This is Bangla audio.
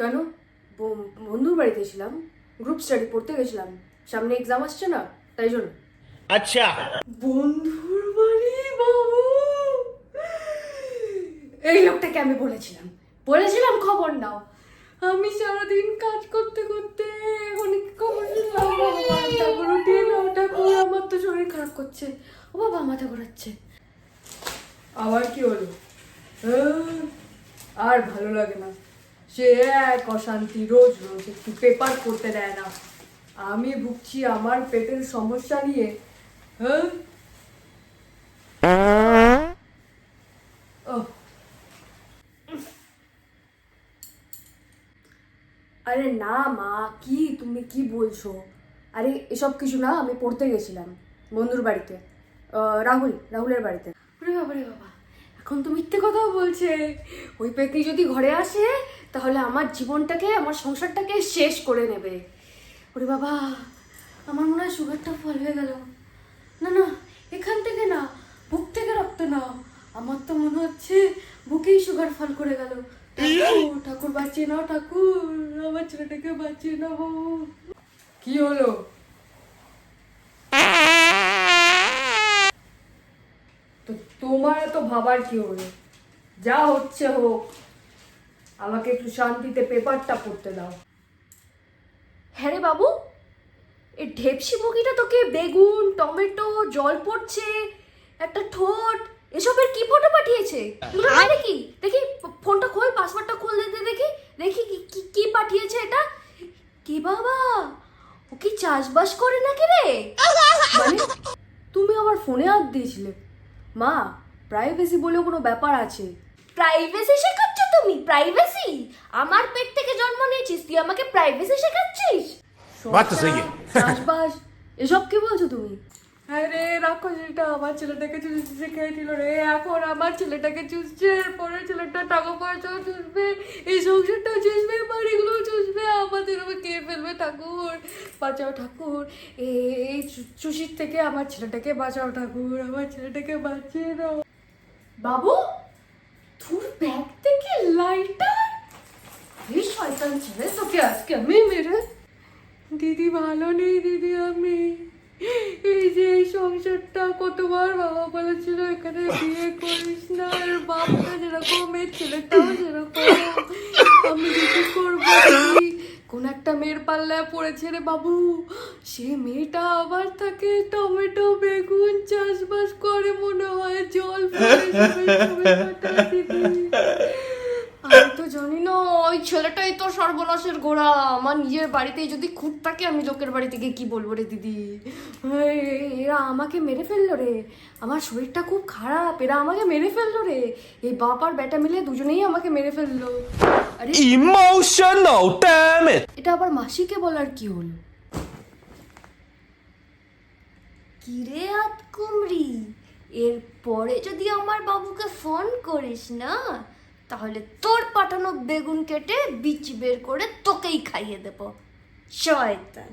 কেন? বন্ধুর বাড়িতে ছিলাম, গ্রুপ স্টাডি পড়তে গেছিলাম, সামনে এক্সাম আসছে না, তাই জন্য। আচ্ছা। বন্ধুর বাড়ি বাবু, এই লোকটাকে আমি বলেছিলাম খবর নাও। আমি সারাদিন কাজ করতে করতে অনেক খবর শুনলাম। ঠাকুর উঠিয়ে নাও ঠাকুর, আমার তো শরীর খারাপ করছে। ও বাবা, মাথা ঘোরাচ্ছে। আবার কি হলো? আর ভালো লাগে না, সে এক অশান্তি, রোজ রোজ একটু পেপার পড়তে দেয় না। আমি ভুগছি আমার পেটের সমস্যা নিয়ে। হ্যাঁ, আরে না মা, কি তুমি কি বলছো? আরে এসব কিছু না, আমি পড়তে গেছিলাম বন্ধুর বাড়িতে, রাহুলের বাড়িতে। ওরে বাবা রে বাবা, এখন তো মিথ্যে কথাও বলছে। ওই পেকি যদি ঘরে আসে তাহলে আমার জীবনটাকে, আমার সংসারটাকে শেষ করে নেবে। ওরে বাবা, আমার মনে হয় সুগারটা ফল হয়ে গেল। না না, এখান থেকে না, বুক থেকে রক্ত নাও। আমার তো মনে হচ্ছে বুকেই সুগার ফল করে গেল। ঠাকুর ঠাকুর বাঁচিয়ে নাও ঠাকুর, আমার ছেলেটাকে বাঁচিয়ে নাও। কি হলো? তো তোমার তো ভাবার কি হলো? যা হচ্ছে হোক, আমাকে একটু শান্তিতে পেপারটা পড়তে দাও। হ্যাঁ রে বাবু, এই ঢেপসি মুখিটা তোকে বেগুন, টমেটো, জল পড়ছে, একটা ঠোঁট, এসবের কি ফটো পাঠিয়েছে? এগুলো না দেখি দেখি, ফোনটা খোল, পাসওয়ার্ডটা খোল, দে দেখি দেখি কি কি পাঠিয়েছে এটা। কি বাবা, ও কি চাষবাস করে নাকি রে? মানে তুমি আমার ফোনে হাত দিয়েছিলে? মা, প্রাইভেসি বলে কোনো ব্যাপার আছে? প্রাইভেসি শেখাচ্ছ তুমি? প্রাইভেসি? আমার পেট থেকে জন্ম নিয়েছিস, তুই আমাকে প্রাইভেসি শেখাচ্ছিস? বাত তো সহি চাষবাস এসব কি বলছো তুমি? আরে রাখো, সেটা আমার ছেলেটাকে চুষতে শিখিয়েছিল রে। এখন আমার ছেলেটাকে চুষছে, পরে ছেলেটা টাকা পয়সাও চুষবে, এই সংসারটাও চুষবে, বাড়িগুলোও চুষবে, আমাদের কে ফেলবে। ঠাকুর বাঁচাও ঠাকুর, এই চুষির থেকে আমার ছেলেটাকে বাঁচাও ঠাকুর, আমার ছেলেটাকে বাঁচিয়ে দাও। বাবু, তোর ব্যাগ থেকে লাইটার? এই শয়তান ছেলে, তোকে আজকে আমি মেরে। দিদি ভালো নেই দিদি, আমি এই যে এই সংসারটা, কতবার বাবা বলেছিল এখানে বিয়ে করিস না, আর বাপটা যেরকম এর ছেলেটাও যেরকম, আমি কিছু করবো দিদি। কোন একটা মেয়ের পাল্লায় পড়েছে রে বাবু, সে মেয়েটা আবার থাকে টমেটো বেগুন চাষবাস করে, মনে হয় জল ফেলে কাটায় দিদি। আমি তো জানি না, ওই ছেলেটাই তো সর্বনাশের গোড়া। আমার নিজের বাড়িতেই যদি খুঁত থাকে, আমি লোকের বাড়ি থেকে কি বলবো রে দিদি? এরা আমাকে মেরে ফেললো রে, আমার শরীরটা খুব খারাপ, এরা আমাকে মেরে ফেললো রে। এই বাপ আর বেটা মিলে দুজনেই আমাকে মেরে ফেললো। আরে ইমোশনাল ড্যাম ইট। এটা আবার মাসিকে বলার কি হলো? কিরে আত কুমড়ি, এরপরে যদি আমার বাবুকে ফোন করিস না, তাহলে তোর পাঠানো বেগুন কেটে বীজ বের করে তোকেই খাইয়ে দেব, শয়তান।